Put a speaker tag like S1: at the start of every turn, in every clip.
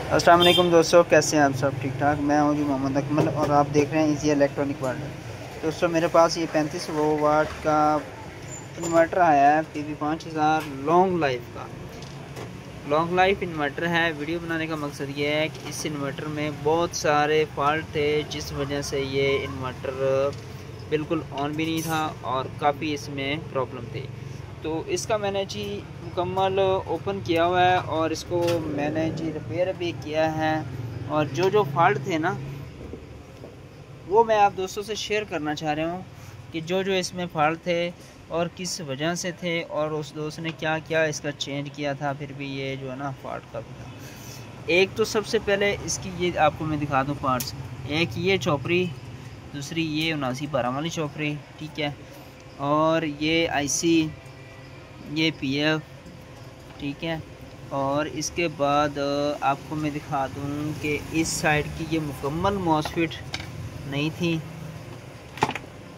S1: अस्सलाम वालेकुम दोस्तों, कैसे हैं आप सब? ठीक ठाक। मैं हूं जी मोहम्मद अकमल और आप देख रहे हैं इजी इलेक्ट्रॉनिक वर्ल्ड। दोस्तों, मेरे पास ये 3500 वाट का इन्वर्टर आया है, PV 5000 लॉन्ग लाइफ का। लॉन्ग लाइफ इन्वर्टर है। वीडियो बनाने का मकसद ये है कि इस इन्वर्टर में बहुत सारे फॉल्ट थे, जिस वजह से ये इन्वर्टर बिल्कुल ऑन भी नहीं था और काफ़ी इसमें प्रॉब्लम थी। तो इसका मैंने जी मुकम्मल ओपन किया हुआ है और इसको मैंने जी रिपेयर भी किया है। और जो जो फॉल्ट थे ना, वो मैं आप दोस्तों से शेयर करना चाह रहा हूँ कि जो जो इसमें फॉल्ट थे और किस वजह से थे और उस दोस्त ने क्या क्या इसका चेंज किया था, फिर भी ये जो है ना फॉल्ट का भी था। एक तो सबसे पहले इसकी ये आपको मैं दिखा दूँ पार्ट्स। एक ये चौपरी, दूसरी ये 7912 वाली चौपरी, ठीक है, और ये IC, ये PF, ठीक है। और इसके बाद आपको मैं दिखा दूँ कि इस साइड की ये मुकम्मल मॉसफेट नहीं थी।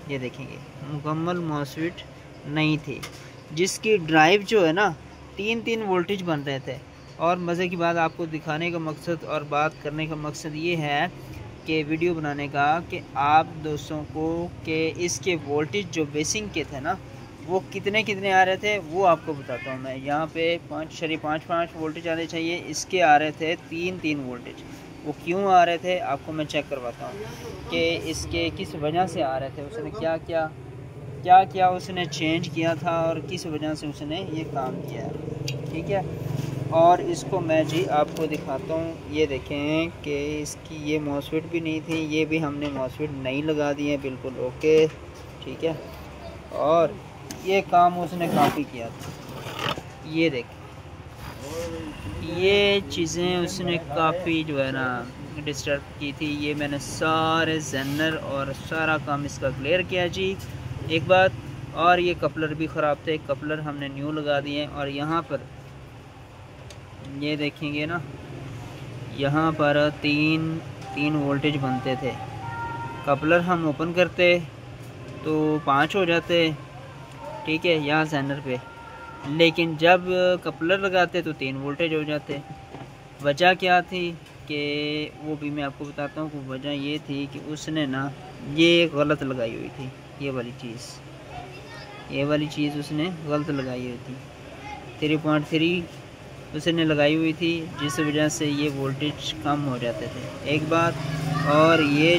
S1: ये देखेंगे मुकम्मल मॉसफेट नहीं थी, जिसकी ड्राइव जो है ना 3-3 वोल्टेज बन रहे थे। और मज़े की बात आपको दिखाने का मकसद और बात करने का मकसद ये है कि वीडियो बनाने का कि आप दोस्तों को कि इसके वोल्टेज जो बेसिंग के थे ना, वो कितने कितने आ रहे थे वो आपको बताता हूँ मैं। यहाँ पे 5.5 वोल्टेज आने चाहिए, इसके आ रहे थे 3-3 वोल्टेज। वो क्यों आ रहे थे आपको मैं चेक करवाता हूँ कि इसके किस वजह से आ रहे थे, उसने क्या क्या उसने चेंज किया था और किस वजह से उसने ये काम किया है, ठीक है। और इसको मैं जी आपको दिखाता हूँ। ये देखें कि इसकी ये मॉसफेट भी नहीं थी, ये भी हमने मॉसफेट नहीं लगा दी है, बिल्कुल ओके, ठीक है। और ये काम उसने काफ़ी किया था। ये देखें, ये चीज़ें उसने काफ़ी जो है ना डिस्टर्ब की थी। ये मैंने सारे जेनर और सारा काम इसका क्लियर किया जी, एक बात। और ये कपलर भी ख़राब थे, कपलर हमने न्यू लगा दिए। और यहाँ पर ये देखेंगे ना, यहाँ पर 3 वोल्टेज बनते थे। कपलर हम ओपन करते तो 5 हो जाते, ठीक है, यहाँ जेनर पे। लेकिन जब कपलर लगाते तो 3 वोल्टेज हो जाते। वजह क्या थी कि वो भी मैं आपको बताता हूँ कि वजह ये थी कि उसने ना ये गलत लगाई हुई थी। ये वाली चीज़ उसने गलत लगाई हुई थी। 3.3 उसने लगाई हुई थी, जिस वजह से ये वोल्टेज कम हो जाते थे, एक बात। और ये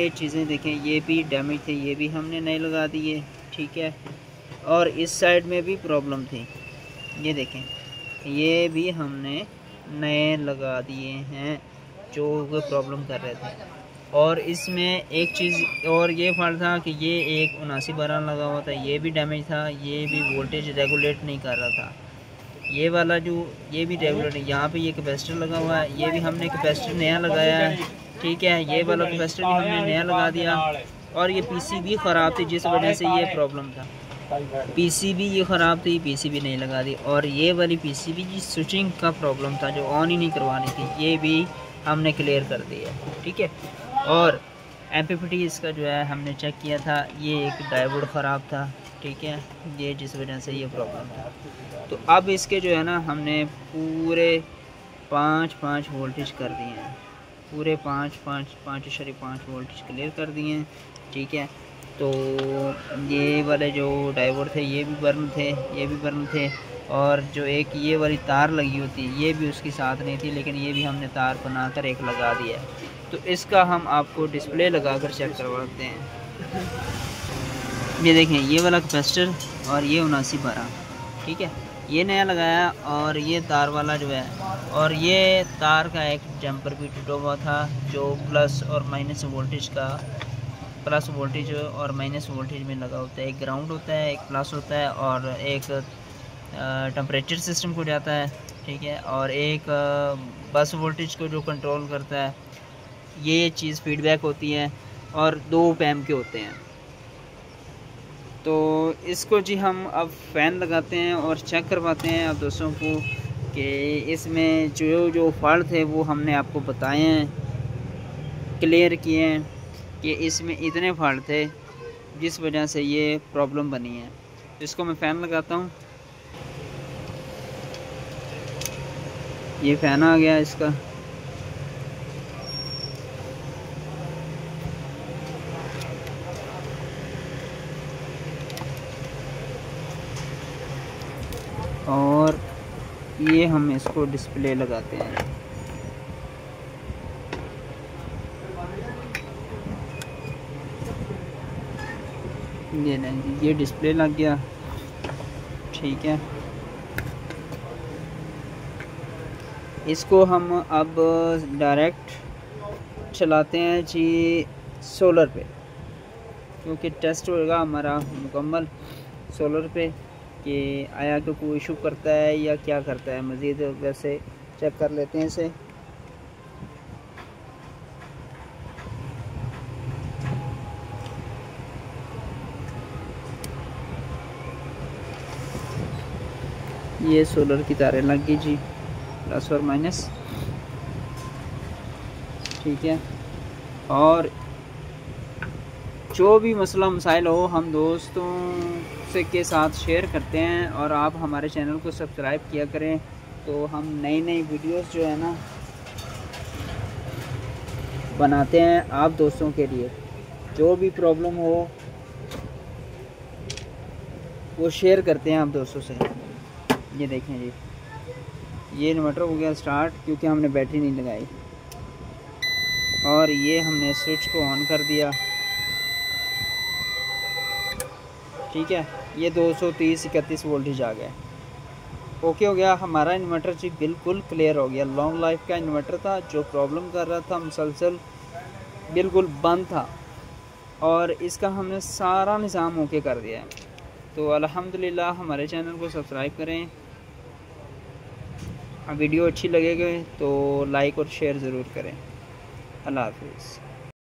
S1: चीज़ें देखें, ये भी डैमेज थे, ये भी हमने नए लगा दिए, ठीक है। और इस साइड में भी प्रॉब्लम थी, ये देखें, ये भी हमने नए लगा दिए हैं जो प्रॉब्लम कर रहे थे। और इसमें एक चीज़ और ये फॉल्ट था कि ये एक 7912 लगा हुआ था, ये भी डैमेज था, ये भी वोल्टेज रेगुलेट नहीं कर रहा था। ये वाला जो ये भी रेगुलेट, यहाँ पे ये कैपेसिटर लगा हुआ है, ये भी हमने कैपेसिटर नया लगाया है, ठीक है। ये वाला कैपेसिटर भी हमने नया लगा दिया। और ये PCB ख़राब थी, जिस वजह से ये प्रॉब्लम था। PCB ये ख़राब थी, PCB नहीं लगा दी। और ये वाली PCB की स्विचिंग का प्रॉब्लम था, जो ऑन ही नहीं करवानी थी, ये भी हमने क्लियर कर दिया, ठीक है। और MPPT इसका जो है हमने चेक किया था, ये एक डायोड ख़राब था, ठीक है, ये जिस वजह से ये प्रॉब्लम था। तो अब इसके जो है ना हमने पूरे 5 वोल्टेज कर दिए हैं, पूरे 5.5 वोल्टेज क्लियर कर दिए हैं, ठीक है। तो ये वाले जो डायोड थे ये भी बर्न थे, ये भी बर्न थे। और जो एक ये वाली तार लगी होती ये भी उसके साथ नहीं थी, लेकिन ये भी हमने तार बनाकर एक लगा दिया है। तो इसका हम आपको डिस्प्ले लगाकर चेक करवाते हैं। ये देखें, ये वाला कैपेसिटर और ये 7912, ठीक है, ये नया लगाया। और ये तार वाला जो है, और ये तार का एक जंपर भी टूटा हुआ था, जो प्लस और माइनस वोल्टेज का, प्लस वोल्टेज और माइनस वोल्टेज में लगा होता है। एक ग्राउंड होता है, एक प्लस होता है, और एक टेम्परेचर सिस्टम को जाता है, ठीक है, और एक बस वोल्टेज को जो कंट्रोल करता है। ये चीज़ फीडबैक होती है और 2 पैम के होते हैं। तो इसको जी हम अब फ़ैन लगाते हैं और चेक करवाते हैं आप दोस्तों को कि इसमें जो फॉल्ट थे वो हमने आपको बताए हैं, क्लियर किए हैं कि इसमें इतने फॉल्ट थे जिस वजह से ये प्रॉब्लम बनी है। इसको मैं फ़ैन लगाता हूँ। ये फ़ैन आ गया इसका। और ये हम इसको डिस्प्ले लगाते हैं। ये नहीं, ये डिस्प्ले लग गया। ठीक है, इसको हम अब डायरेक्ट चलाते हैं जी सोलर पे, क्योंकि टेस्ट होगा हमारा मुकम्मल सोलर पे कि आया कि कोई इशू करता है या क्या करता है। मज़ीद वैसे चेक कर लेते हैं इसे। ये सोलर की तारें लग गई जी, प्लस और माइनस। ठीक है, और जो भी मसला मसाइल हो हम दोस्तों से के साथ शेयर करते हैं, और आप हमारे चैनल को सब्सक्राइब किया करें, तो हम नई नई वीडियोस जो है ना बनाते हैं आप दोस्तों के लिए। जो भी प्रॉब्लम हो वो शेयर करते हैं आप दोस्तों से। ये देखें जी, ये इन्वर्टर हो गया स्टार्ट, क्योंकि हमने बैटरी नहीं लगाई। और ये हमने स्विच को ऑन कर दिया। ठीक है, ये 230-31 वोल्टेज आ गया। ओके हो गया हमारा इन्वर्टर जी, बिल्कुल क्लियर हो गया। लॉन्ग लाइफ का इन्वर्टर था, जो प्रॉब्लम कर रहा था मुसलसल बिल्कुल बंद था, और इसका हमने सारा निज़ाम ओके कर दिया है। तो अल्हम्दुलिल्लाह हमारे चैनल को सब्सक्राइब करें। वीडियो अच्छी लगेगी तो लाइक और शेयर ज़रूर करें। अल्लाह हाफिज़।